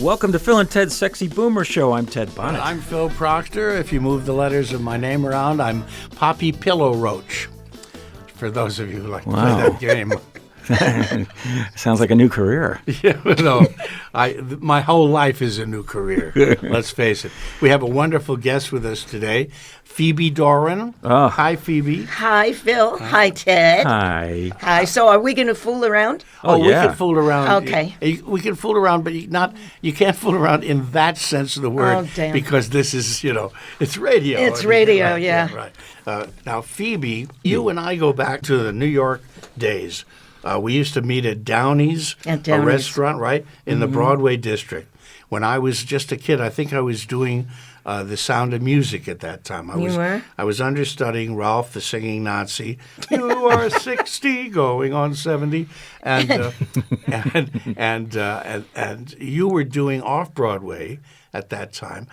Welcome to Phil and Ted's Sexy Boomer Show. I'm Ted Bonnet. I'm Phil Proctor. If you move the letters of my name around, I'm Poppy Pillow Roach. For those of you who like to play that game. Sounds like a new career. Yeah, no, my whole life is a new career. Let's face it. We have a wonderful guest with us today, Phoebe Doran. Oh. Hi, Phoebe. Hi, Phil. Hi, Ted. Hi. Hi. So, are we going to fool around? Oh, We yeah. can fool around. Okay. We can fool around, but you can't fool around in that sense of the word. Oh, damn. Because this is, it's radio. It's radio, right, yeah. Right. Now, Phoebe, you and I go back to the New York days. We used to meet at Downey's, At a Downey's. restaurant, right, in the Broadway district. When I was just a kid, I think I was doing The Sound of Music at that time. I was understudying Ralph the Singing Nazi. You are 60, going on 70, and you were doing off Broadway at that time,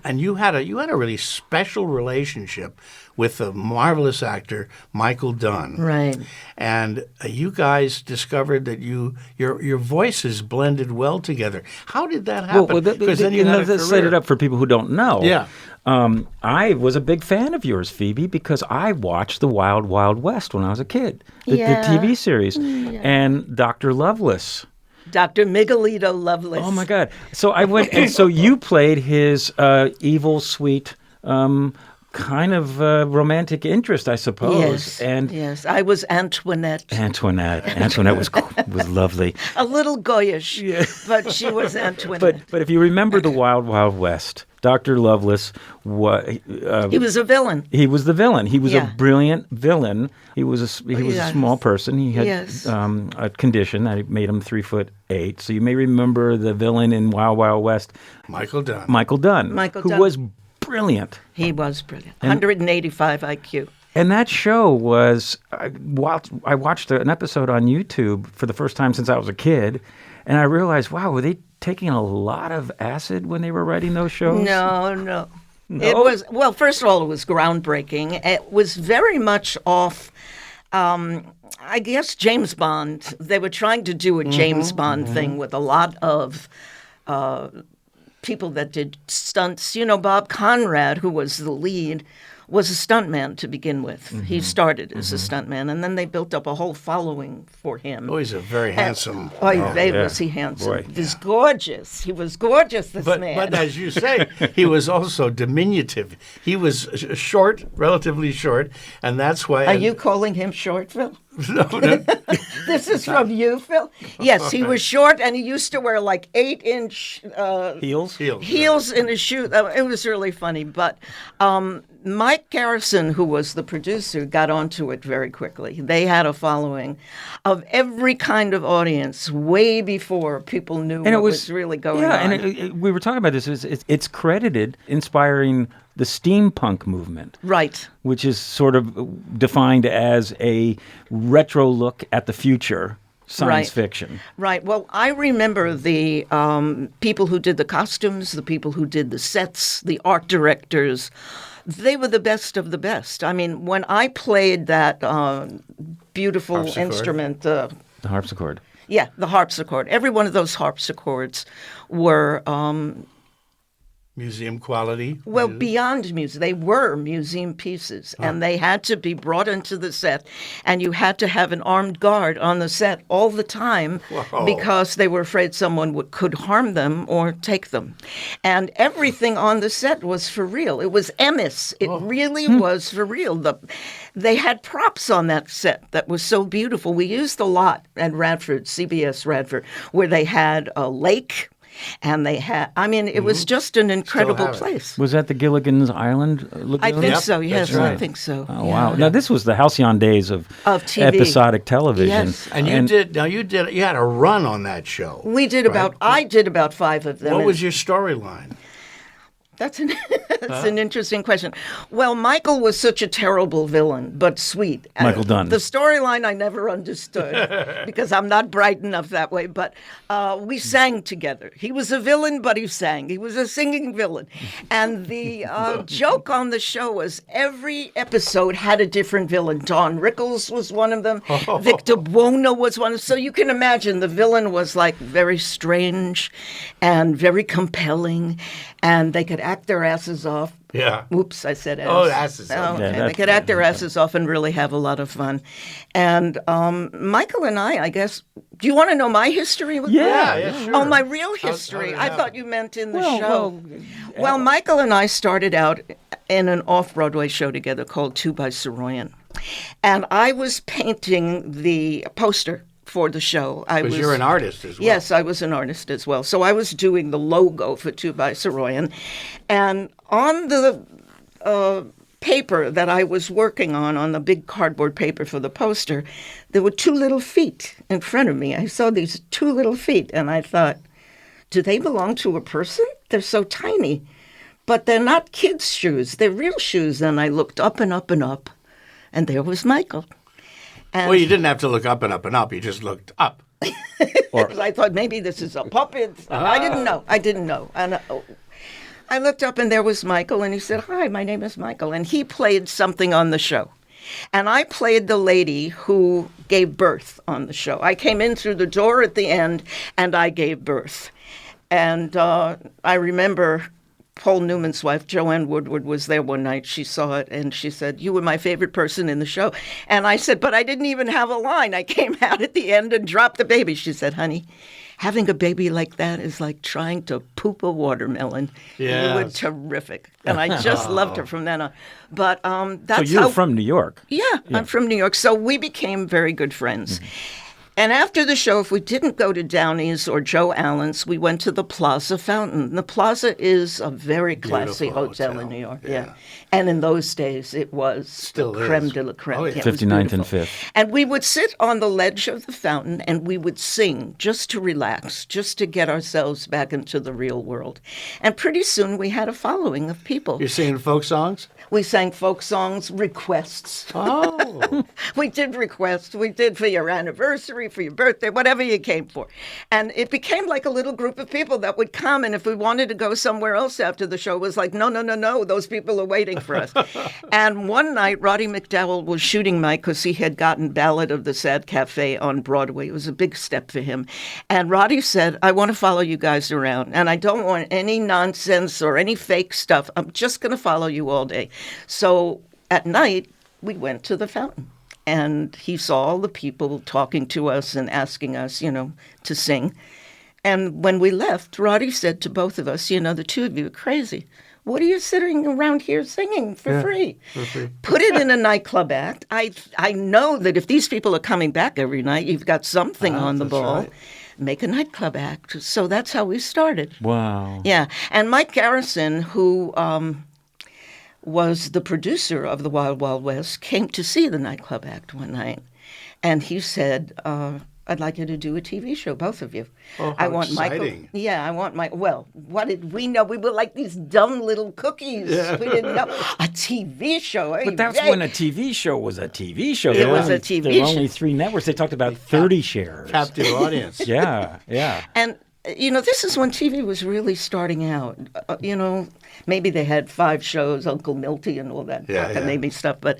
and you had a really special relationship with the marvelous actor Michael Dunn. Right. And you guys discovered that your voices blended well together. How did that happen? Because then you had a let's set career. it up for people who don't know. Yeah. I was a big fan of yours, Phoebe, because I watched The Wild Wild West when I was a kid, the TV series, and Dr. Lovelace. Dr. Miguelito Lovelace. Oh, my God. So I went, and so you played his evil, sweet, kind of romantic interest, I suppose. Yes. Yes. I was Antoinette. Antoinette was lovely. A little goyish, but she was Antoinette. But if you remember The Wild Wild West, Dr. Lovelace he was a villain. He was the villain. He was Yeah. a brilliant villain. He was a small person. He had Yes. a condition that made him 3'8". So you may remember the villain in Wild Wild West, Michael Dunn. Michael Dunn, who was brilliant. He was brilliant. 185 IQ. And that show was, I watched an episode on YouTube for the first time since I was a kid, and I realized, wow, were they taking a lot of acid when they were writing those shows? No. It was, well, first of all, it was groundbreaking. It was very much off, I guess, James Bond. They were trying to do a James Bond thing with a lot of people that did stunts. Bob Conrad, who was the lead, was a stuntman to begin with. He started as a stuntman, and then they built up a whole following for him. Oh, he's a very handsome. Was he handsome? Boy. He was gorgeous. He was gorgeous, this man. But as you say, he was also diminutive. He was short, relatively short, and that's why. Are you calling him short, Phil? No. This is from you, Phil? Yes, he was short, and he used to wear like 8-inch Heels? heels in his shoe. It was really funny. But Mike Garrison, who was the producer, got onto it very quickly. They had a following of every kind of audience way before people knew what was really going on. And we were talking about this. It's credited inspiring the steampunk movement. Right. Which is sort of defined as a retro look at the future science fiction. Right. Well, I remember the people who did the costumes, the people who did the sets, the art directors. They were the best of the best. I mean, when I played that beautiful Harpsichord. Instrument. The harpsichord. Yeah, the harpsichord. Every one of those harpsichords were Museum quality. well, beyond music. They were museum pieces, and they had to be brought into the set, and you had to have an armed guard on the set all the time because they were afraid someone could harm them or take them. And everything on the set was for real. It was Emmis. It really was for real. They had props on that set that was so beautiful. We used a lot at Radford, CBS Radford, where they had a lake. And they had, it was just an incredible have it. place. Was that the Gilligan's Island lagoon? I think so, yes, that's right. I think so. Oh, wow. Now, this was the halcyon days of TV. episodic television. Yes. And you had a run on that show. We did I did about 5 of them. What was your storyline? That's an interesting question. Well, Michael was such a terrible villain, but sweet. Michael Dunn. The storyline I never understood because I'm not bright enough that way. But we sang together. He was a villain, but he sang. He was a singing villain. And the joke on the show was every episode had a different villain. Don Rickles was one of them. Victor Buono was one. So you can imagine the villain was like very strange and very compelling. And they could act their asses off. Yeah. Oops, I said ass. Oh, asses. Oh, okay. Yeah, They could act their asses off and really have a lot of fun. And Michael and I guess, do you want to know my history with that? Yeah, sure. Oh, my real history. did it I happen? thought you meant in the show. Well, Michael and I started out in an off-Broadway show together called Two by Saroyan. And I was painting the poster for the show. Because you're an artist as well. Yes, I was an artist as well. So I was doing the logo for Two by Saroyan. And on the paper that I was working on the big cardboard paper for the poster, there were two little feet in front of me. I saw these two little feet, and I thought, do they belong to a person? They're so tiny. But they're not kids' shoes. They're real shoes. And I looked up and up and up, and there was Michael. And Well, you didn't have to look up and up and up. You just looked up. I thought maybe this is a puppet. I didn't know. And I looked up and there was Michael, and he said, "Hi, my name is Michael." And he played something on the show. And I played the lady who gave birth on the show. I came in through the door at the end, and I gave birth. And I remember Paul Newman's wife, Joanne Woodward, was there one night. She saw it, and she said, "You were my favorite person in the show." And I said, "But I didn't even have a line. I came out at the end and dropped the baby." She said, "Honey, having a baby like that is like trying to poop a watermelon." Yes. You were terrific. And I just loved her from then on. But that's So you're how... from New York. Yeah, I'm from New York. So we became very good friends. And after the show, if we didn't go to Downey's or Joe Allen's, we went to the Plaza Fountain. The Plaza is a very classy Beautiful hotel hotel. in New York. Yeah. And in those days, it was Still the is. creme de la creme. Oh, yeah. it was 59th and beautiful. 5th. And we would sit on the ledge of the fountain and we would sing just to relax, just to get ourselves back into the real world. And pretty soon we had a following of people. You're singing folk songs? We sang folk songs, requests. Oh. We did requests. We did for your anniversary, for your birthday, whatever you came for. And it became like a little group of people that would come. And if we wanted to go somewhere else after the show, it was like, no, those people are waiting for us. And one night, Roddy McDowell was shooting Mike because he had gotten Ballad of the Sad Cafe on Broadway. It was a big step for him. And Roddy said, "I want to follow you guys around. And I don't want any nonsense or any fake stuff. I'm just going to follow you all day." So at night, we went to the fountain. And he saw all the people talking to us and asking us, to sing. And when we left, Roddy said to both of us, "The two of you are crazy. What are you sitting around here singing for free? Put it in a nightclub act. I know that if these people are coming back every night, you've got something on the that's ball. right. Make a nightclub act." So that's how we started. Wow. Yeah. And Mike Garrison, who was the producer of the Wild Wild West, came to see the nightclub act one night. And he said, "I'd like you to do a TV show, both of you." Oh, I how want Michael. exciting. Yeah, I want Michael. Well, what did we know? We were like these dumb little cookies. We didn't know. A TV show. But that's when a TV show was a TV show. It was a TV There were show. only 3 networks. They talked about 30 shares. Captive audience. Yeah. And, this is when TV was really starting out. Maybe they had 5 shows, Uncle Milty and all that Yeah. maybe stuff. But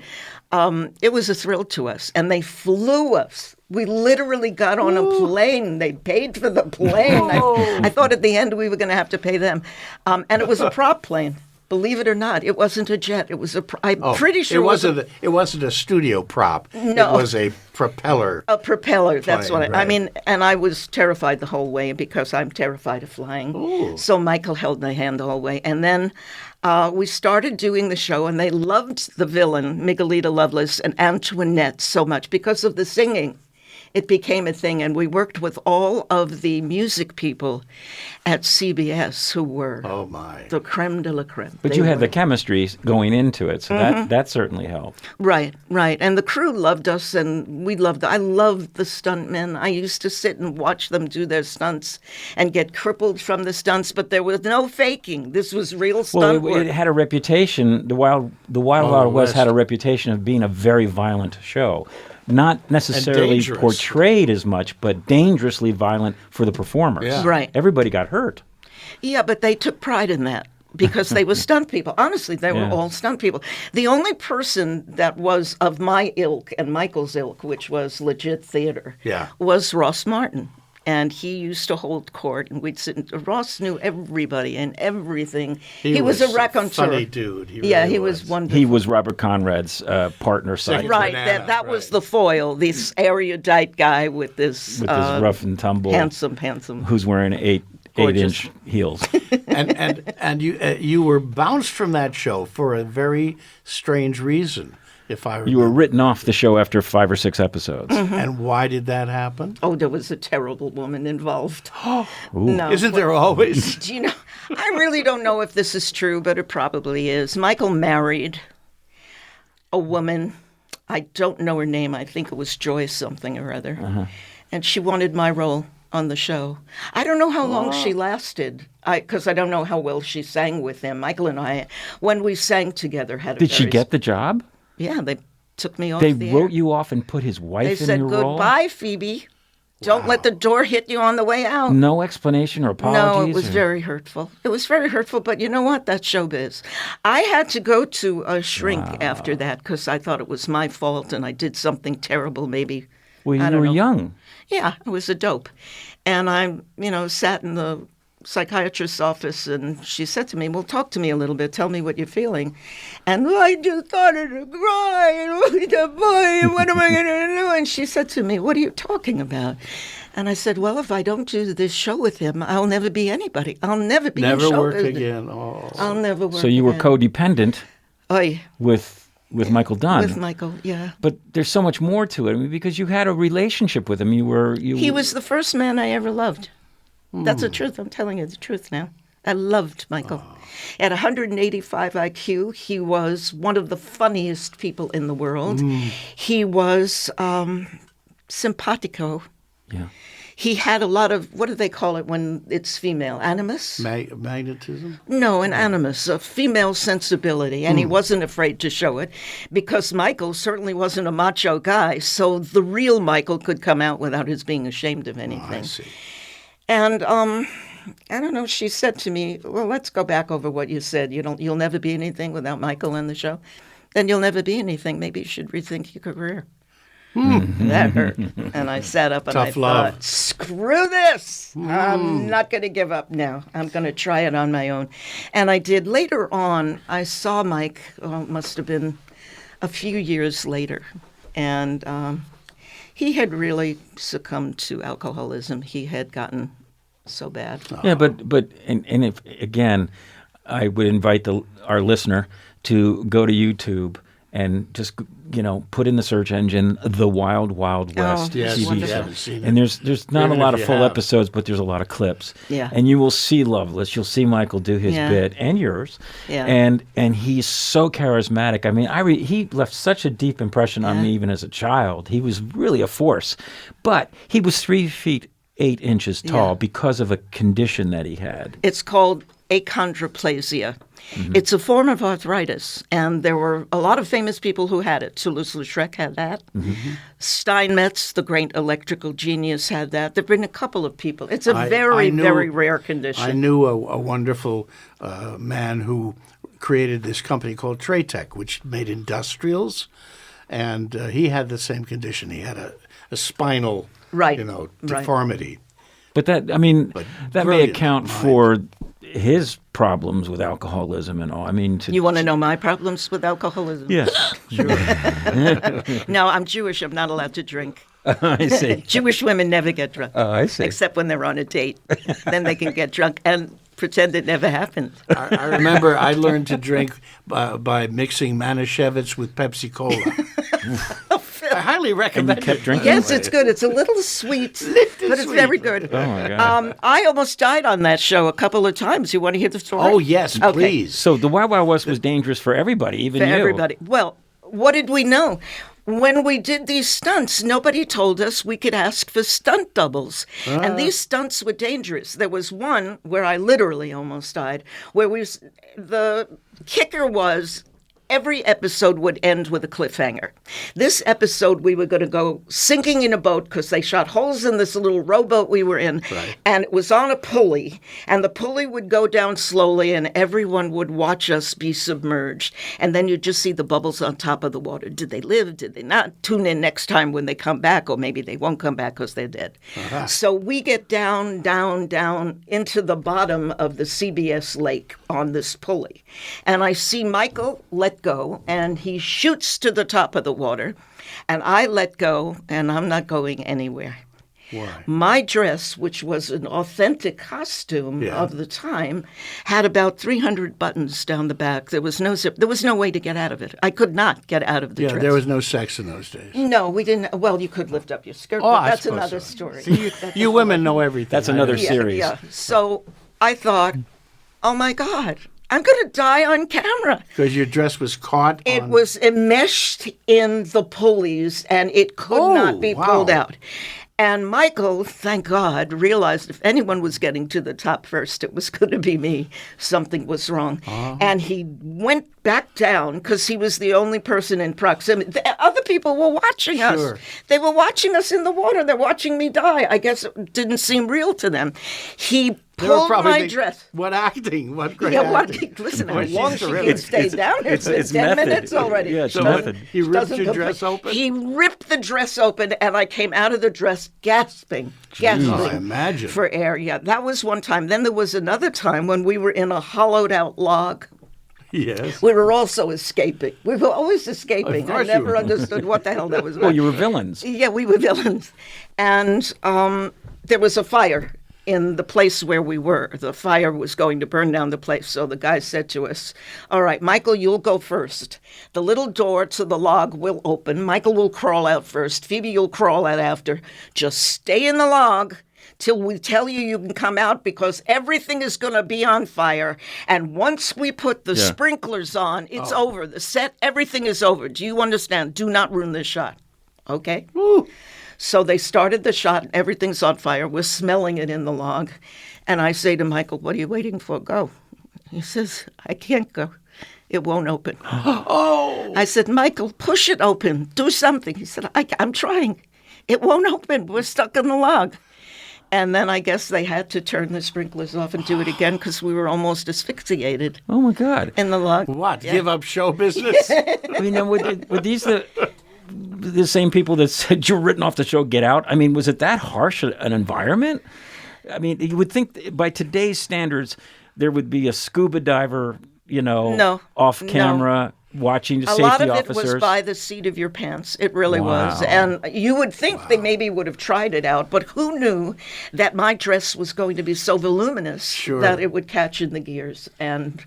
it was a thrill to us. And they flew us. We literally got on a plane. They paid for the plane. I thought at the end we were going to have to pay them. And it was a prop plane. Believe it or not, it wasn't a jet. It was I'm pretty sure It wasn't a studio prop. No. It was a propeller. a propeller. That's Plane, what I right. mean. And I was terrified the whole way because I'm terrified of flying. Ooh. So Michael held my hand the whole way. And then we started doing the show, and they loved the villain, Miguelita Lovelace and Antoinette, so much because of the singing. it became a thing. And we worked with all of the music people at CBS who were Oh, my. the creme de la creme. But They you had the were. chemistry going into it, so that certainly helped. Right, right. And the crew loved us, and we loved. I loved the stuntmen. I used to sit and watch them do their stunts and get crippled from the stunts, but there was no faking. This was real stunt Well, work. it had a reputation. The Wild Wild West had a reputation of being a very violent show, not necessarily dangerous. portrayed as much, but dangerously violent for the performers. Yeah. Right. Everybody got hurt. Yeah, but they took pride in that because they were stunt people. Honestly, they were Yeah. all stunt people. The only person that was of my ilk and Michael's ilk, which was legit theater, Yeah. was Ross Martin. And he used to hold court, and we'd sit. Ross knew everybody and everything. He was a raconteur. funny dude. He Yeah, really he was wonderful. He was Robert Conrad's partner, Second sidekick, Right, Banana, that was right. the foil. This erudite guy with this, with this rough and tumble, handsome. who's wearing eight Gorgeous. inch heels. and you were bounced from that show for a very strange reason, if I remember. You were written off the show after 5 or 6 episodes. And why did that happen? Oh, there was a terrible woman involved. No. Isn't there always? Do you know? I really don't know if this is true, but it probably is. Michael married a woman. I don't know her name. I think it was Joy something or other. And she wanted my role on the show. I don't know how long she lasted, because I don't know how well she sang with him. Michael and I, when we sang together, had a Did she very- get the job? Yeah, they took me off They the wrote air. you off and put his wife They in said, your role? goodbye, Phoebe. Don't let the door hit you on the way out. No explanation or apologies? No, it was or- very hurtful. It was very hurtful, but you know what? That's showbiz. I had to go to a shrink after that because I thought it was my fault and I did something terrible maybe. Well, I you don't were know. young. Yeah, I was a dope. And I, sat in the psychiatrist's office and she said to me, well, talk to me a little bit. Tell me what you're feeling. And I just started to cry. And what am I going to do? And she said to me, what are you talking about? And I said, well, if I don't do this show with him, I'll never be anybody. I'll never be in Never show work business. again. Oh. I'll never work So you were again. codependent Oy, with Michael Dunn. with Michael, yeah. But there's so much more to it. I mean, because you had a relationship with him. He was the first man I ever loved. That's the truth. I'm telling you the truth now. I loved Michael. At 185 IQ, he was one of the funniest people in the world. He was simpatico. Yeah. He had a lot of, what do they call it when it's female? Animus? Magnetism? No, an animus, a female sensibility, and he wasn't afraid to show it because Michael certainly wasn't a macho guy, so the real Michael could come out without his being ashamed of anything. I see. And I don't know, she said to me, well, let's go back over what you said. You'll never be anything without Michael in the show. Then you'll never be anything. Maybe you should rethink your career. That hurt. And I sat up and I Tough love. thought, screw this. I'm not going to give up now. I'm going to try it on my own. And I did. Later on, I saw Mike, it must have been a few years later. And he had really succumbed to alcoholism. He had gotten so bad. Yeah, but if again, I would invite our listener to go to YouTube and just put in the search engine "The Wild Wild West" Yes, TV you show. haven't seen it. And there's not Even a lot if of you full have. episodes, but there's a lot of clips. Yeah. And you will see Loveless. You'll see Michael do his Yeah. bit and yours. Yeah. And he's so charismatic. I mean, he left such a deep impression on me even as a child. He was really a force, but he was 3 feet 8 inches tall Yeah. because of a condition that he had. It's called achondroplasia. It's a form of arthritis, and there were a lot of famous people who had it. Toulouse-Lautrec had that. Steinmetz, the great electrical genius, had that. There have been a couple of people. It's a I very, knew- very rare condition. I knew a wonderful man who created this company called Traytech, which made industrials, and he had the same condition. He had a spinal, Right, right. right. deformity. But that may brilliant account mind. for his problems with alcoholism and all. I mean, You want to know my problems with alcoholism? yeah, No, I'm Jewish. I'm not allowed to drink. I see. Jewish women never get drunk. Oh, I see. Except when they're on a date. Then they can get drunk and pretend it never happened. I remember I learned to drink by mixing Manischewitz with Pepsi Cola. I highly recommend kept it. drinking? Yes, it's good. It's a little sweet, but it's very good. Oh, my God. I almost died on that show a couple of times. You want to hear the story? Oh, yes, please. So the Wild Wild West was dangerous for everybody, even For you. everybody. Well, what did we know? When we did these stunts, nobody told us we could ask for stunt doubles. And these stunts were dangerous. There was one where I literally almost died, where the kicker was every episode would end with a cliffhanger. This episode, we were going to go sinking in a boat because they shot holes in this little rowboat we were in. Right. And it was on a pulley. And the pulley would go down slowly and everyone would watch us be submerged. And then you'd just see the bubbles on top of the water. Did they live? Did they not? Tune in next time when they come back, or maybe they won't come back because they're dead. So we get down, down, down into the bottom of the CBS lake on this pulley. And I see Michael let go, and he shoots to the top of the water, and I let go, and I'm not going anywhere. Why? My dress, which was an authentic costume of the time, had about 300 buttons down the back. There was no zip. There was no way to get out of it. I could not get out of the dress. There was no sex in those days. No, we didn't. Well, you could lift up your skirt, Oh, but I that's suppose another so. story. See, That's you a women know everything. That's another series. Yeah. So I thought, oh my God, I'm going to die on camera. Because your dress was caught It was enmeshed in the pulleys, and it could not be pulled out. And Michael, thank God, realized if anyone was getting to the top first, it was going to be me. Something was wrong. And he went back down because he was the only person in proximity. The other people were watching us. They were watching us in the water. They're watching me die. I guess it didn't seem real to them. He pulled my dress. What acting? What great Yeah, acting. listen, how Boy, long she's she terrific. can stay down here. It's been it's 10 method. minutes already. Yeah, it's So method. he ripped Doesn't your complain. dress open? He ripped the dress open, and I came out of the dress gasping Oh, I imagine. for air. Yeah, that was one time. Then there was another time when we were in a hollowed-out log. Yes. We were also escaping. We were always escaping. Of I course you never were. understood what the hell that was about. Well, you were villains. Yeah, we were villains. And there was a fire in the place where we were. The fire was going to burn down the place. So the guy said to us, all right, Michael, you'll go first. The little door to the log will open. Michael will crawl out first. Phoebe, you'll crawl out after. Just stay in the log till we tell you you can come out, because everything is going to be on fire. And once we put the sprinklers on, it's over. The set, everything is over. Do you understand? Do not ruin this shot. Okay? Woo. So they started the shot, and everything's on fire. We're smelling it in the log. And I say to Michael, what are you waiting for? Go. He says, I can't go. It won't open. I said, Michael, push it open. Do something. He said, I'm trying. It won't open. We're stuck in the log. And then I guess they had to turn the sprinklers off and do it again because we were almost asphyxiated Oh, my God. in the log. What? Give up show business? I mean, now, were these the same people that said you're written off the show Get Out? I mean, was it that harsh an environment? I mean, you would think by today's standards, there would be a scuba diver, off camera watching the A safety lot of officers. it was by the seat of your pants. It really was. And you would think they maybe would have tried it out, but who knew that my dress was going to be so voluminous that it would catch in the gears. And,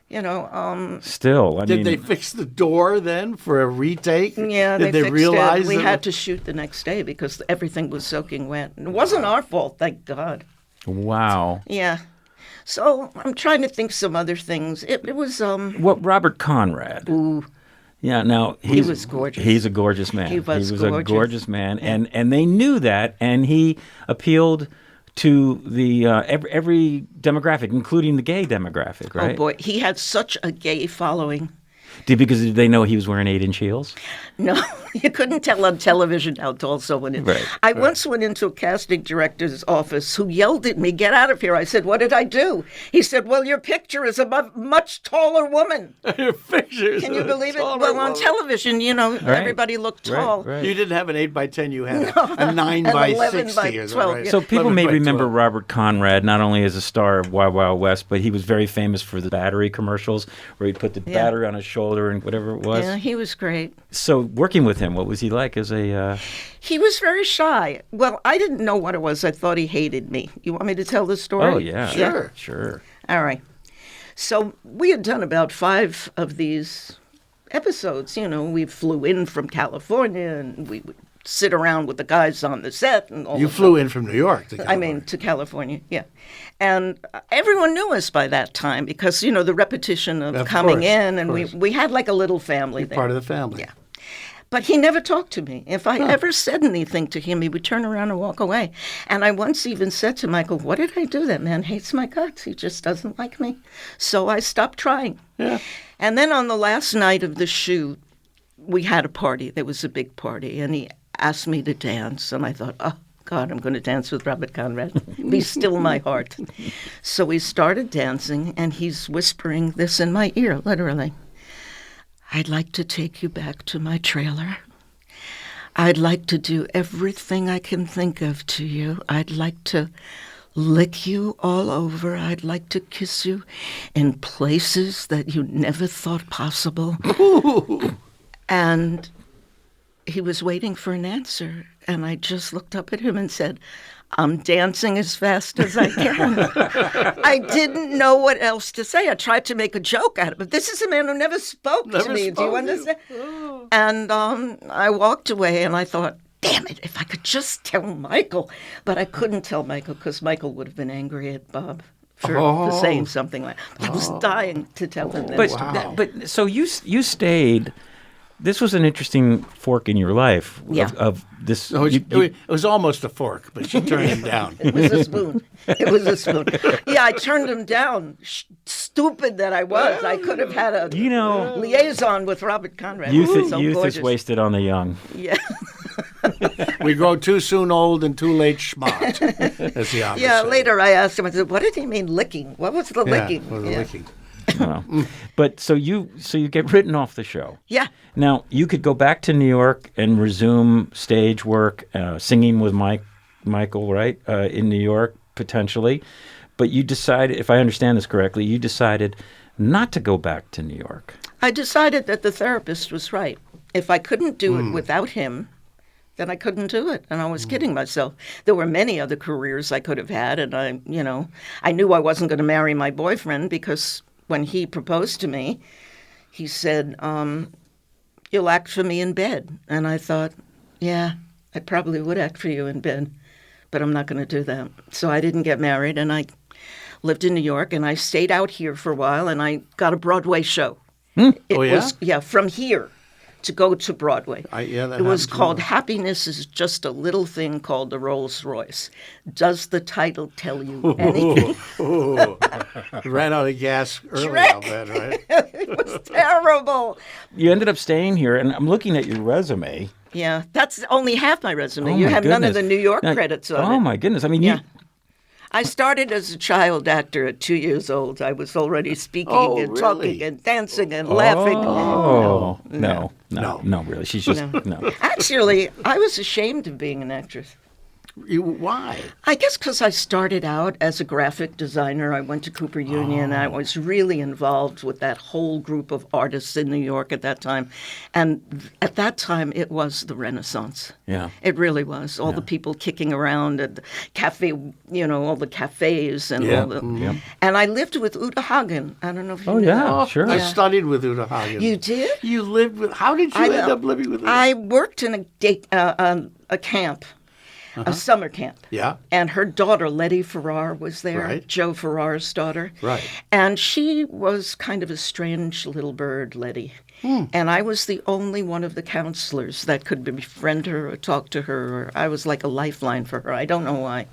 Still, I mean, Did they fix the door then for a retake? yeah, Did they they fixed realize it. We that- had to shoot the next day because everything was soaking wet. And it wasn't our fault, thank God. wow. Yeah. So I'm trying to think some other things. It was What Robert Conrad? ooh, Yeah, now He was gorgeous. He's a gorgeous man. He was a gorgeous. gorgeous man, and they knew that, and he appealed to the every demographic, including the gay demographic, right? oh boy, he had such a gay following. Because they know he was wearing 8-inch heels. No, you couldn't tell on television how tall someone is. Right, I once went into a casting director's office who yelled at me, "Get out of here." I said, "What did I do?" He said, "Well, your picture is a much taller woman." Your pictures. Can you of a believe it? taller Well, on woman. television, everybody looked tall. Right. You didn't have an 8x10, you had a 9 An by 11 60. by Is that 12, right? yeah. So people 11 may by remember 12. Robert Conrad not only as a star of Wild Wild West, but he was very famous for the battery commercials where he'd put the battery on his shoulder and whatever it was. Yeah, he was great. So working with him, what was he like as a? He was very shy. Well, I didn't know what it was. I thought he hated me. You want me to tell the story? Oh yeah, sure. All right. So we had done about 5 of these episodes. You know, we flew in from California, and we would sit around with the guys on the set. And all You flew in from New York to California. to California, yeah. And everyone knew us by that time because, you know, the repetition of coming course, in, and of course. we had like a little family there. Part of the family. Yeah. But he never talked to me. If I ever said anything to him, he would turn around and walk away. And I once even said to Michael, what did I do? That man hates my guts. He just doesn't like me. So I stopped trying. Yeah. And then on the last night of the shoot, we had a party. There was a big party. And he asked me to dance. And I thought, oh, God, I'm going to dance with Robert Conrad. Be still my heart. So we started dancing, and he's whispering this in my ear, literally. I'd like to take you back to my trailer. I'd like to do everything I can think of to you. I'd like to lick you all over. I'd like to kiss you in places that you never thought possible. And he was waiting for an answer, and I just looked up at him and said, I'm dancing as fast as I can. I didn't know what else to say. I tried to make a joke out of it, but this is a man who never spoke to me. Do you understand? Oh. And I walked away, and I thought, damn it, if I could just tell Michael. But I couldn't tell Michael because Michael would have been angry at Bob for saying something like that. I was dying to tell him that. But so you stayed. This was an interesting fork in your life of this. No, it was almost a fork, but she turned him down. It was a spoon. It was a spoon. Yeah, I turned him down. Stupid that I was. I could have had a liaison with Robert Conrad. Youth is wasted on the young. Yeah. We grow too soon old and too late smart, as the opposite. Yeah, later I asked him, I said, what did he mean licking? What was the licking? What was the licking? But so you get written off the show. Yeah. Now you could go back to New York and resume stage work, singing with Michael, right, in New York potentially. But you decided, if I understand this correctly, you decided not to go back to New York. I decided that the therapist was right. If I couldn't do it without him, then I couldn't do it. And I was kidding myself. There were many other careers I could have had, and I knew I wasn't going to marry my boyfriend because when he proposed to me, he said, you'll act for me in bed. And I thought, yeah, I probably would act for you in bed, but I'm not going to do that. So I didn't get married, and I lived in New York, and I stayed out here for a while, and I got a Broadway show. It was from here to go to Broadway. It was called Happiness is Just a Little Thing Called the Rolls Royce. Does the title tell you anything? You ran out of gas early, I'll bet, right? It was terrible. You ended up staying here, and I'm looking at your resume. Yeah, that's only half my resume. Oh, you my have none of goodness. the New York credits on it. Oh, my goodness. I mean, I started as a child actor at 2 years old. I was already speaking and talking and dancing and laughing. Oh, no, really. She's just, no. Actually, I was ashamed of being an actress. Why? I guess because I started out as a graphic designer. I went to Cooper Union. I was really involved with that whole group of artists in New York at that time. And at that time, it was the Renaissance. Yeah. It really was. All the people kicking around at the cafe, all the cafes and all the... Yeah. And I lived with Uta Hagen. I don't know if you know yeah. that. Oh, sure. I studied with Uta Hagen. You did? You lived with... How did you end up living with her? I worked in a camp. A summer camp. Yeah. And her daughter, Letty Farrar, was there, Right. Joe Farrar's daughter. Right. And she was kind of a strange little bird, Letty. And I was the only one of the counselors that could befriend her or talk to her. Or I was like a lifeline for her. I don't know why.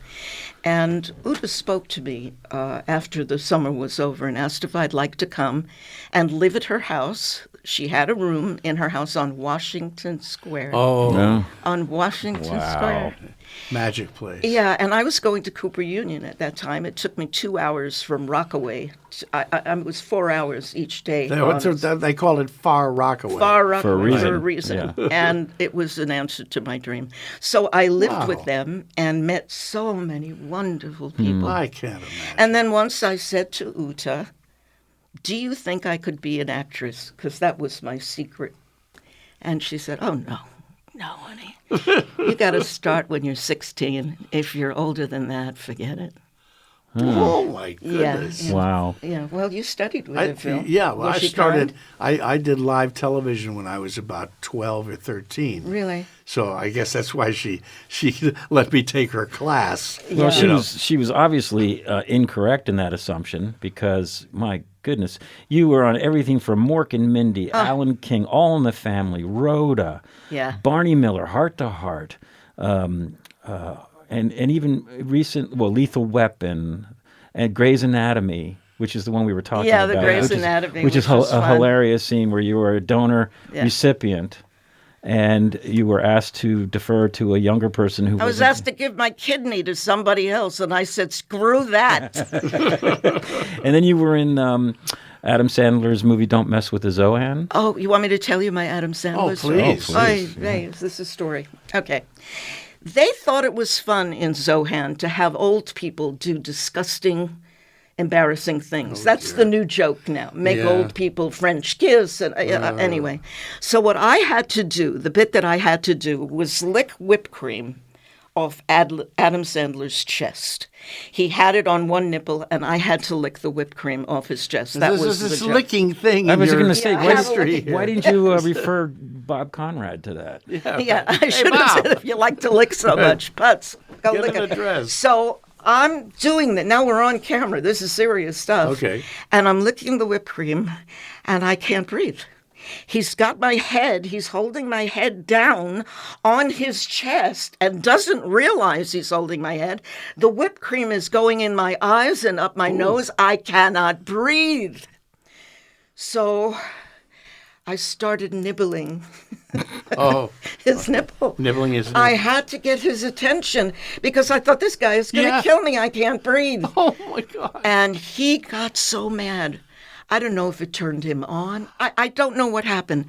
And Uta spoke to me after the summer was over and asked if I'd like to come and live at her house. She had a room in her house on Washington Square. Oh. No. On Washington Square. Magic place. Yeah, and I was going to Cooper Union at that time. It took me 2 hours from Rockaway. It was 4 hours each day. They call it Far Rockaway. Far Rockaway For a reason. Yeah. And it was an answer to my dream. So I lived with them and met so many wonderful people. I can't imagine. And then once I said to Uta, do you think I could be an actress? Because that was my secret. And she said, oh, no. No, honey. You got to start when you're 16. If you're older than that, forget it. Oh my goodness! Yeah. Wow. Yeah, well, you studied with her, Phil. Yeah, well, Was I she started. kind? I did live television when I was about 12 or 13. Really? So I guess that's why she let me take her class. Well, Yeah. she was obviously incorrect in that assumption because, my goodness, you were on everything from Mork and Mindy, Alan King, All in the Family, Rhoda, Yeah. Barney Miller, Heart to Heart, and even Lethal Weapon, and Grey's Anatomy, which is the one we were talking Yeah, about. the Grey's which is- Anatomy, which is which was a fun. hilarious scene where you were a donor Yeah. recipient. And you were asked to defer to a younger person who I was asked to give my kidney to somebody else, and I said, screw that. And then you were in Adam Sandler's movie Don't Mess with the Zohan. Oh, you want me to tell you my Adam Sandler Oh, story? please. Oh, please. Hey, this is a story. Okay. They thought it was fun in Zohan to have old people do disgusting, embarrassing things. That's the new joke now. Make Yeah. old people French kiss. And anyway, so what I had to do, the bit that I had to do, was lick whipped cream off Adam Sandler's chest. He had it on one nipple, and I had to lick the whipped cream off his chest. That was this the joke. licking thing. I in was your going to say, Yeah, why, history why here. didn't you refer Bob Conrad to that? Yeah, I should have said if you like to lick so much, putz, go Get lick him it. a dress. So I'm doing that. Now we're on camera. This is serious stuff. Okay. And I'm licking the whipped cream, and I can't breathe. He's got my head, he's holding my head down on his chest and doesn't realize he's holding my head. The whipped cream is going in my eyes and up my nose. I cannot breathe. So I started nibbling Oh, his nipple. nibbling his. I had to get his attention because I thought this guy is going to Yeah. kill me. I can't breathe. Oh my God! And he got so mad. I don't know if it turned him on. I don't know what happened.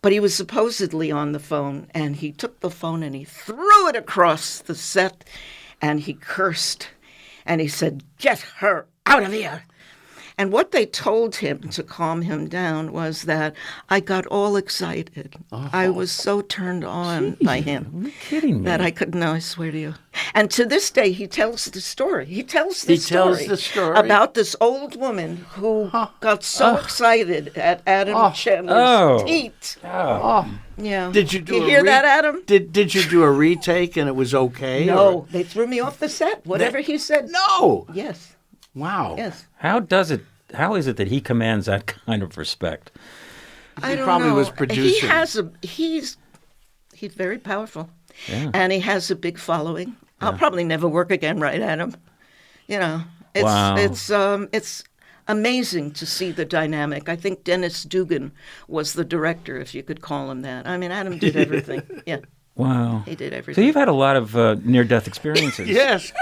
But he was supposedly on the phone, and he took the phone and he threw it across the set, and he cursed. And he said, "Get her out of here." And what they told him to calm him down was that I got all excited. I was so turned on by him. Are you kidding me? That I couldn't know, I swear to you. And to this day, he tells the story. He tells He tells the story? about this old woman who got so excited at Adam Chandler's Oh. teeth. Oh, Yeah. did you do? You a hear that, Adam? Did you do a retake and it was okay? No, or- they threw me off the set. Whatever he said. No. Yes. Wow. Yes. How is it that he commands that kind of respect? I don't probably know. was producing. He's very powerful. Yeah. And he has a big following. I'll probably never work again, right, Adam? You know, it's amazing to see the dynamic. I think Dennis Dugan was the director, if you could call him that. I mean, Adam did everything. Yeah, Wow. he did So everything. you've had a lot of near-death experiences. Yes.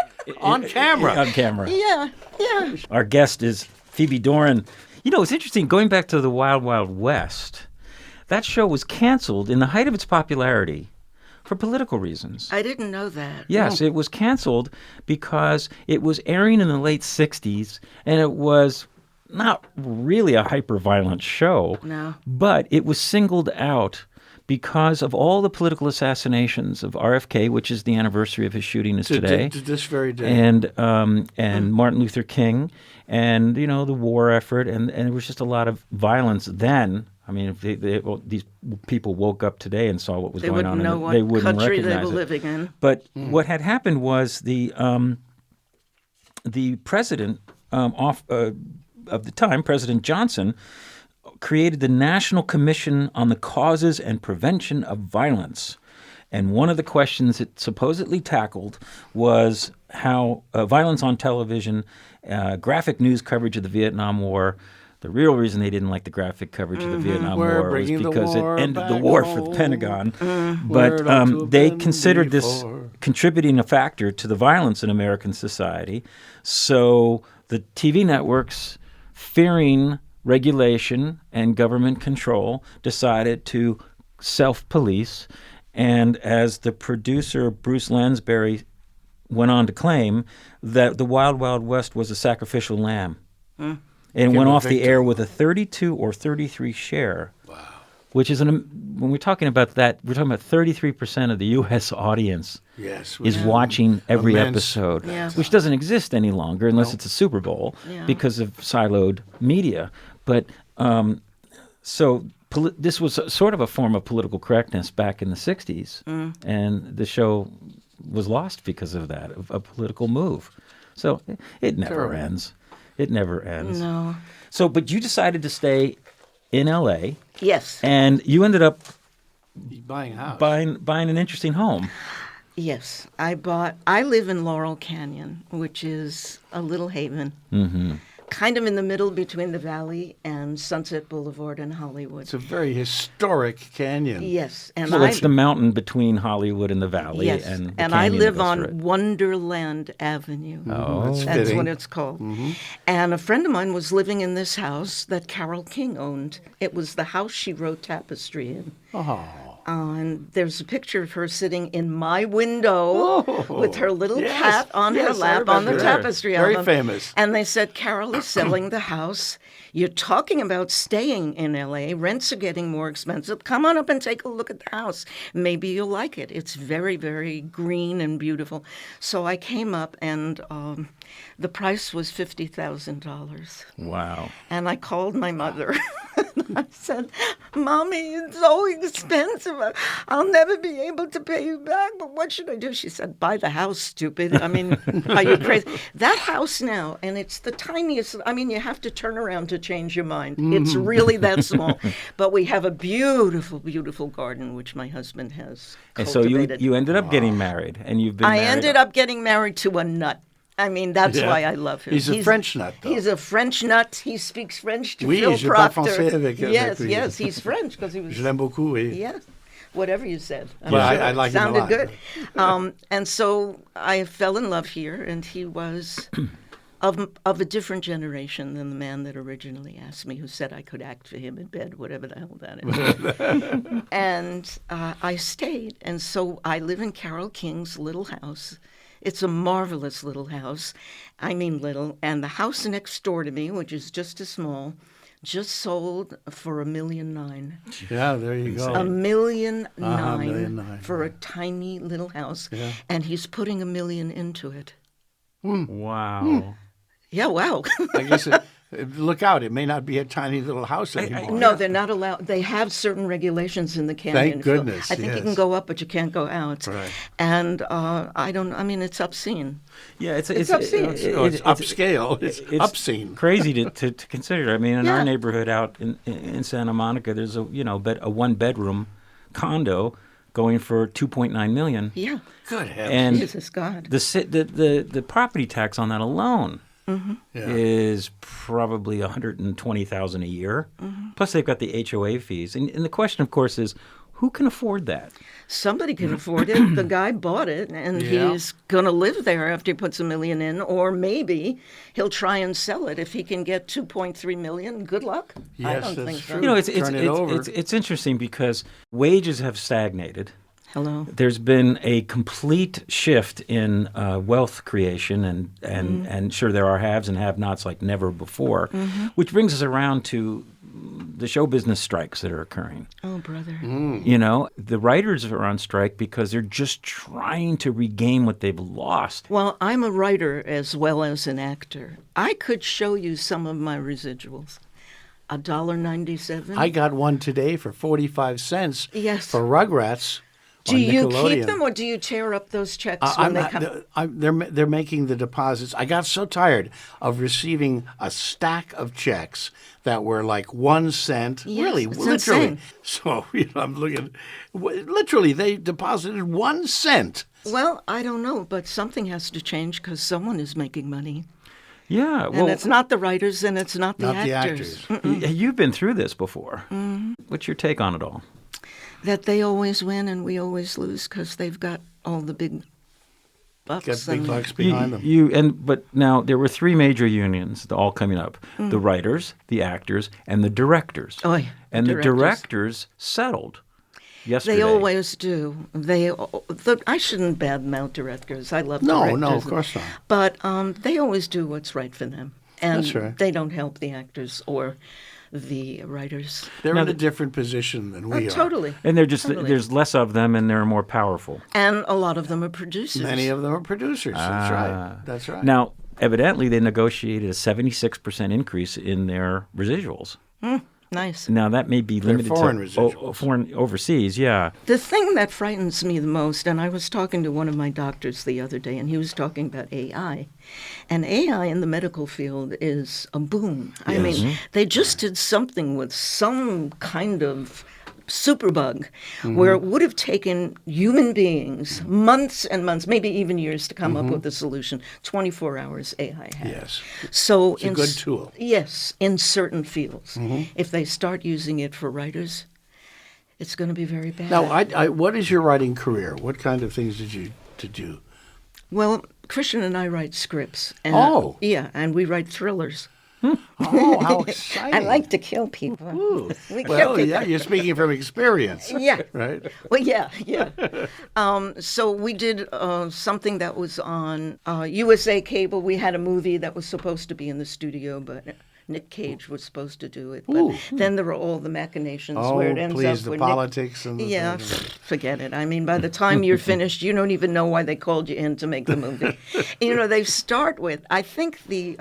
On camera. On camera. Yeah, yeah. Our guest is Phoebe Doran. You know, it's interesting, going back to the Wild Wild West, that show was canceled in the height of its popularity for political reasons. I didn't know that. Yes, it was canceled because it was airing in the late 60s, and it was not really a hyper-violent show, No. but it was singled out because of all the political assassinations of RFK, which is the anniversary of his shooting is today, To this very day. and Martin Luther King, and the war effort, and there was just a lot of violence then. I mean, if these people woke up today and saw what was They going on, wouldn't know and what they wouldn't country they recognize were it. living in. But what had happened was the president of the time, President Johnson, created the National Commission on the Causes and Prevention of Violence. And one of the questions it supposedly tackled was how violence on television, graphic news coverage of the Vietnam War. The real reason they didn't like the graphic coverage of the Vietnam We're War was bringing the because it war ended the back war for the home. Pentagon. Where it ought to But have they been considered this before. contributing a factor to the violence in American society. So the TV networks, fearing regulation and government control, decided to self-police. And as the producer, Bruce Lansbury, went on to claim, that the Wild Wild West was a sacrificial lamb. And it went a off the victim. air with a 32 or 33 share. which is when we're talking about that, we're talking about 33% of the U.S. audience Yes, is watching every Immense. episode, Yeah. which doesn't exist any longer unless it's a Super Bowl Yeah. because of siloed media. But this was sort of a form of political correctness back in the 60s, and the show was lost because of that, a political move. So it never Terrible. ends. It never ends. No. So, but you decided to stay in L.A., Yes. and you ended up buying a house. buying an interesting home. Yes. I live in Laurel Canyon, which is a little haven. Kind of in the middle between the valley and Sunset Boulevard and Hollywood. It's a very historic canyon. Yes. And Well, it's the mountain between Hollywood and the valley, Yes, and the and I canyon live that goes on through it. Wonderland Avenue. Oh, That's That's fitting. what it's called. And a friend of mine was living in this house that Carole King owned. It was the house she wrote Tapestry in. Oh, And there's a picture of her sitting in my window with her little yes, cat on her yes, I lap on the remember that. tapestry Very album. famous. And they said, Carol is selling the house. You're talking about staying in L.A. Rents are getting more expensive. Come on up and take a look at the house. Maybe you'll like it. It's very, very green and beautiful. So I came up, and the price was $50,000. wow. And I called my mother. I said, Mommy, it's so expensive. I'll never be able to pay you back, but what should I do? She said, buy the house, stupid. I mean, are you crazy? That house now, and it's the tiniest, I mean, you have to turn around to change your mind. It's really that small. But we have a beautiful, beautiful garden, which my husband has And so you cultivated. you ended up getting married, and you've been I married. ended up getting married to a nut. I mean, that's Yeah. why I love him. He's a French nut, though. He's a French nut. He speaks French to Oui, Phil je parle Proctor. français avec yes, lui. yes, he's French because he was. Je l'aime beaucoup, oui. Yes, whatever you said. Well, I like him a sounded lot. good. And so I fell in love here, and he was of a different generation than the man that originally asked me, who said I could act for him in bed, whatever the hell that is. And I stayed, and so I live in Carole King's little house. It's a marvelous little house. I mean little. And the house next door to me, which is just as small, just sold for $1.9 million. Yeah, there you go. $1.9 million $1.9 for a tiny little house. And he's putting $1 million into it. Wow. Yeah, wow. I guess look out, it may not be a tiny little house anymore. No, they're not allowed. They have certain regulations in the canyon. Thank goodness, I think you yes. can go up, but you can't go out. Right. And I mean, it's obscene. Yeah, it's obscene. It's upscale. It's obscene. Crazy to consider. I mean, in Yeah. our neighborhood out in Santa Monica, there's a one bedroom condo going for $2.9 million. Yeah. Good heavens. And Jesus God. the property tax on that alone Mm-hmm. is probably $120,000 a year. Mm-hmm. Plus, they've got the HOA fees, and the question, of course, is who can afford that? Somebody can afford it. The guy bought it, and Yeah. he's going to live there after he puts $1 million in, or maybe he'll try and sell it if he can get $2.3 million. Good luck. I Yes, don't that's think so. true. You know, Turn it over. it's interesting because wages have stagnated. Hello. There's been a complete shift in wealth creation, and sure there are haves and have-nots like never before, which brings us around to the show business strikes that are occurring. Oh, brother. You know, the writers are on strike because they're just trying to regain what they've lost. Well, I'm a writer as well as an actor. I could show you some of my residuals. $1.97. I got one today for 45 cents Yes. for Rugrats. Do on you Nickelodeon. keep them, or do you tear up those checks I'm when they not, come? they're making the deposits. I got so tired of receiving a stack of checks that were like 1 cent. Yes, really, it's literally. insane. So I'm looking. Literally, they deposited 1 cent. Well, I don't know, but something has to change because someone is making money. Yeah, And well, it's not the writers and it's not the Not the actors. actors. you've been through this before. What's your take on it all? That they always win and we always lose because they've got all the big bucks. Got big and- bucks behind them. But now there were 3 major unions all coming up: the writers, the actors, and the directors. Oh, yeah, and the directors. directors settled yesterday. They always do. I shouldn't badmouth directors. I love No, directors. no, of course not. But they always do what's right for them. And That's right. they don't help the actors or the writers. They're in a different position than we are. Totally. And they're just Totally. there's less of them, and they're more powerful. And a lot of them are producers. Many of them are producers. That's right. That's right. Now, evidently, they negotiated a 76% increase in their residuals. Nice. Now, that may be limited foreign to residuals. foreign overseas, yeah. The thing that frightens me the most, and I was talking to one of my doctors the other day, and he was talking about AI. And AI in the medical field is a boom. I mean, they just did something with some kind of superbug where it would have taken human beings months and months, maybe even years, to come up with a solution. 24 hours AI had. Yes. So It's a good tool. Yes, in certain fields. If they start using it for writers, it's going to be very bad. Now, what is your writing career? What kind of things did you do? Well, Christian and I write scripts. And, Oh. Yeah, and we write thrillers. Oh, how exciting. I like to kill people. Ooh. We kill Well, people. yeah, you're speaking from experience. Yeah. Right? Well, yeah. So we did something that was on USA Cable. We had a movie that was supposed to be in the studio, but Nick Cage was supposed to do it. But Ooh. then there were all the machinations Oh, where it ends please, up the with politics and the yeah, thing. forget it. I mean, by the time you're finished, you don't even know why they called you in to make the movie. They start with, I think the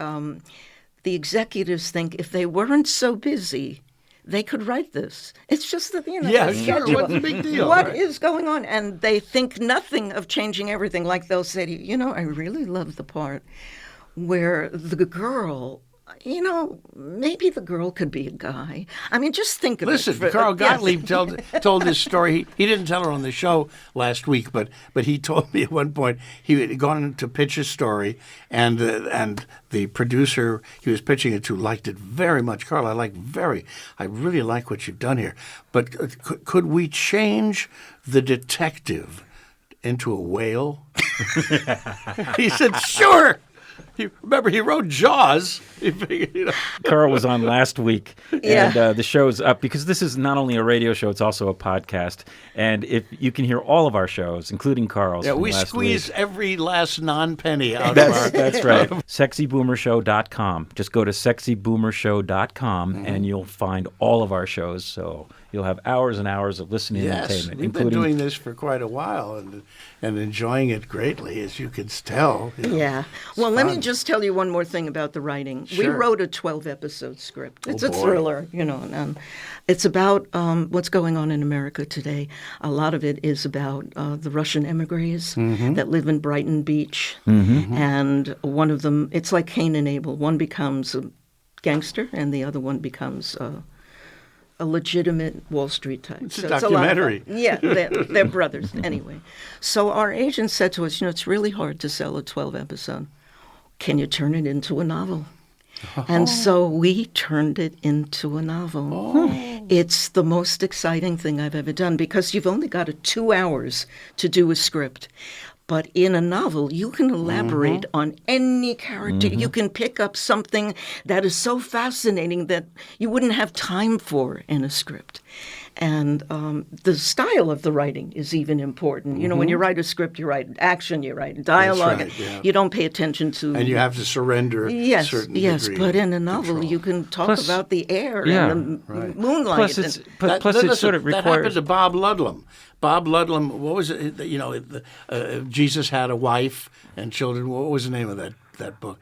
executives think if they weren't so busy, they could write this. It's just that, Yeah, the sure. schedule. What's the big deal? What is Right. going on? And they think nothing of changing everything. Like they'll say to you, I really love the part where the girl, maybe the girl could be a guy. I mean, just think of Listen, it. Carl Yes. Gottlieb told this story. He didn't tell her on the show last week, but he told me at one point he had gone to pitch a story, and the producer he was pitching it to liked it very much. Carl, I really like what you've done here, but could we change the detective into a whale? He said, sure. Remember, he wrote Jaws. Carl was on last week, Yeah. and the show's up because this is not only a radio show, it's also a podcast. And if you can hear all of our shows, including Carl's. Yeah, from we last squeeze week. every last non-penny out of our... That's right. SexyBoomerShow.com. Just go to SexyBoomerShow.com, and you'll find all of our shows. So you'll have hours and hours of listening Yes, entertainment, we've been including doing this for quite a while and enjoying it greatly, as you can tell. Yeah. Well, let me fun. just tell you one more thing about the writing. We Sure. wrote a 12-episode script. It's a boy. thriller, and it's about what's going on in America today. A lot of it is about the Russian emigres that live in Brighton Beach. And one of them, it's like Cain and Abel. One becomes a gangster, and the other one becomes a legitimate Wall Street type. It's a lot of fun. documentary. Yeah, they're brothers. Anyway, so our agent said to us, it's really hard to sell a 12-episode. Can you turn it into a novel? And so we turned it into a novel. It's the most exciting thing I've ever done because you've only got 2 hours to do a script. But in a novel, you can elaborate on any character. You can pick up something that is so fascinating that you wouldn't have time for in a script. And the style of the writing is even important. When you write a script, you write action, you write dialogue. right, yeah. You don't pay attention to... And you have to surrender a certain degree but in a of novel, control. you can talk Plus- about the air yeah, and the right. moonlight. plus it's and- plus it sort of that happened requires. to Bob Ludlum. Bob Ludlum, what was it? Jesus had a wife and children. What was the name of that book?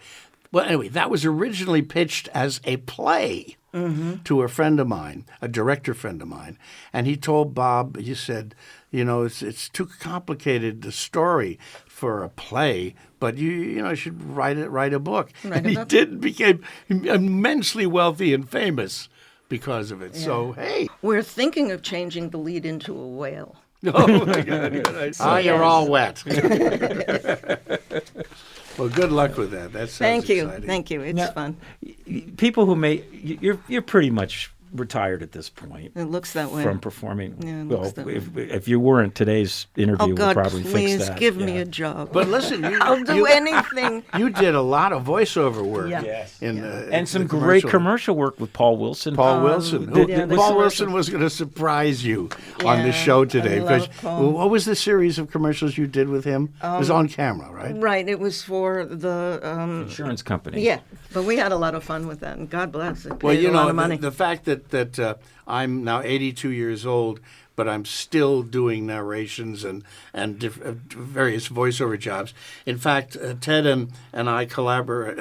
Well, anyway, that was originally pitched as a play to a friend of mine, a director friend of mine, and he told Bob, he said, it's too complicated, the story for a play, but you should write a book. And he did, became immensely wealthy and famous because of it. So, hey. We're thinking of changing the lead into a whale. Oh, my God. You're all wet. Well, good luck with that. That sounds Thank you. exciting. Thank you. It's fun. People who you're pretty much retired at this point. It looks that way. From performing. Yeah, it well, looks that way. if you weren't, today's interview Oh, would God, probably please fix that. give me Yeah. a job. But listen, I'll do anything. You did a lot of voiceover work. Yeah. Yes. And some great commercial work with Paul Wilson. Paul Wilson. yeah, the Paul commercial. Wilson was going to surprise you on the Yeah, show today. I love Because Paul. what was the series of commercials you did with him? It was on camera, right? Right, it was for the Insurance company. yeah, but we had a lot of fun with that, and God bless it. Well, Paid you a lot know, of money. the fact that I'm now 82 years old, but I'm still doing narrations and various voiceover jobs. In fact, Ted and I collaborate.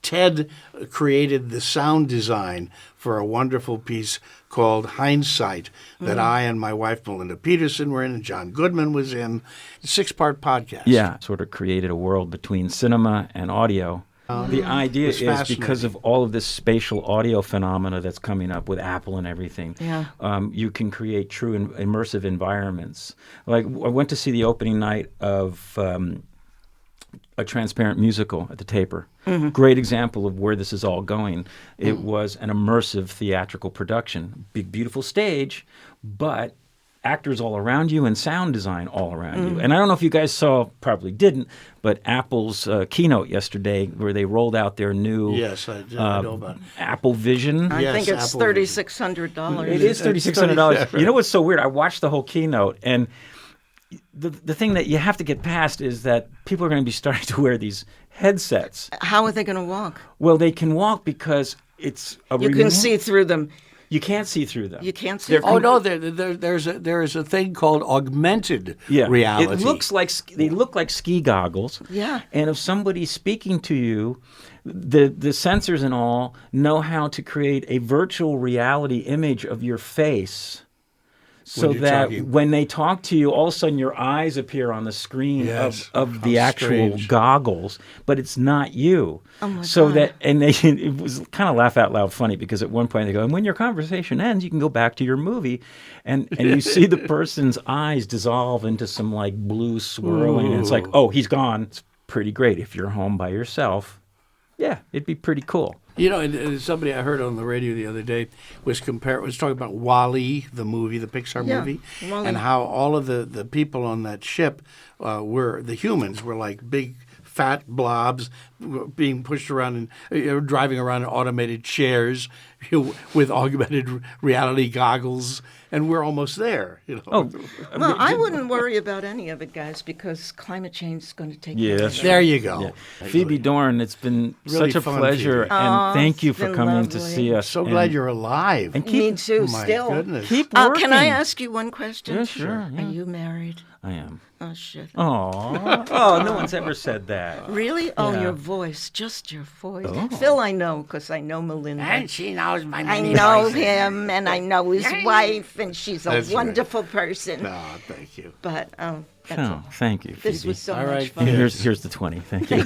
Ted created the sound design for a wonderful piece called Hindsight that I and my wife Melinda Peterson were in, and John Goodman was in. A 6-part podcast. Yeah, sort of created a world between cinema and audio. The idea It's is because fascinating. of all of this spatial audio phenomena that's coming up with Apple and everything, Yeah. you can create true immersive environments. Like I went to see the opening night of a transparent musical at the Taper. Great example of where this is all going. It was an immersive theatrical production. Big, beautiful stage, but actors all around you and sound design all around you. And I don't know if you guys saw, probably didn't, but Apple's keynote yesterday where they rolled out their new Yes, I know about it. Apple Vision. I Yes, think it's Apple Vision. $3,600. It is $3,600. Yeah, right. You know what's so weird? I watched the whole keynote, and the thing that you have to get past is that people are going to be starting to wear these headsets. How are they going to walk? Well, they can walk because it's a You can see through them. You can't see through them. You can't see They're through Oh them. no, there is a thing called augmented reality. It looks like they look like ski goggles. Yeah. And if somebody's speaking to you, the sensors and all know how to create a virtual reality image of your face. So When you're that talking. when they talk to you, all of a sudden your eyes appear on the screen Yes. of the How actual strange. goggles, but it's not you. Oh my so God. that and they it was kind of laugh out loud funny because at one point they go, and when your conversation ends, you can go back to your movie, and you see the person's eyes dissolve into some like blue swirling, and it's like, oh, he's gone. It's pretty great if you're home by yourself. Yeah, it'd be pretty cool. You know, and somebody I heard on the radio the other day was talking about WALL-E, the movie, the Pixar Yeah, movie, WALL-E. and how all of the people on that ship the humans were like big fat blobs being pushed around and driving around in automated chairs with augmented reality goggles, and we're almost there. You know. Oh, Well, I wouldn't worry about any of it, guys, because climate change is going to take care of that's it. There you go. Yeah. Phoebe Dorn, it's been Really such a fun, pleasure, Phoebe. and thank you it's for been coming to lovely. see us. So and glad you're alive. And Me too, My still. goodness. keep working. Can I ask you one question? Yeah, sure. Are you married? I am. Oh, shit. Oh, no one's ever said that. Really? Oh, Yeah. your voice, just your voice. Phil, I know, because I know Melinda. And she knows my I many know voices. him, and I know his wife, and she's a That's right. wonderful person. No, thank you. But that's Oh, all. thank you, This Phoebe. was so All much right. fun. Here's the 20. Thank you.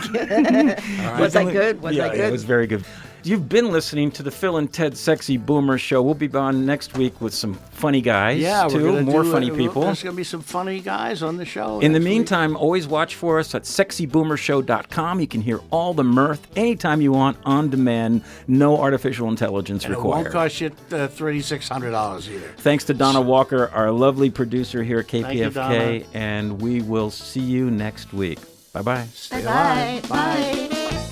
Was I good? Was yeah, I good? it was very good. You've been listening to the Phil and Ted Sexy Boomer Show. We'll be on next week with some funny guys, Yeah, too, we're gonna more do funny people. There's going to be some funny guys on the show. In the next week. meantime, always watch for us at sexyboomershow.com. You can hear all the mirth anytime you want, on demand, no artificial intelligence And it required. won't cost you $3,600 either. Thanks to Donna Walker, our lovely producer here at you, KPFK, Donna. and we will see you next week. Bye-bye. Stay Bye. alive. Bye.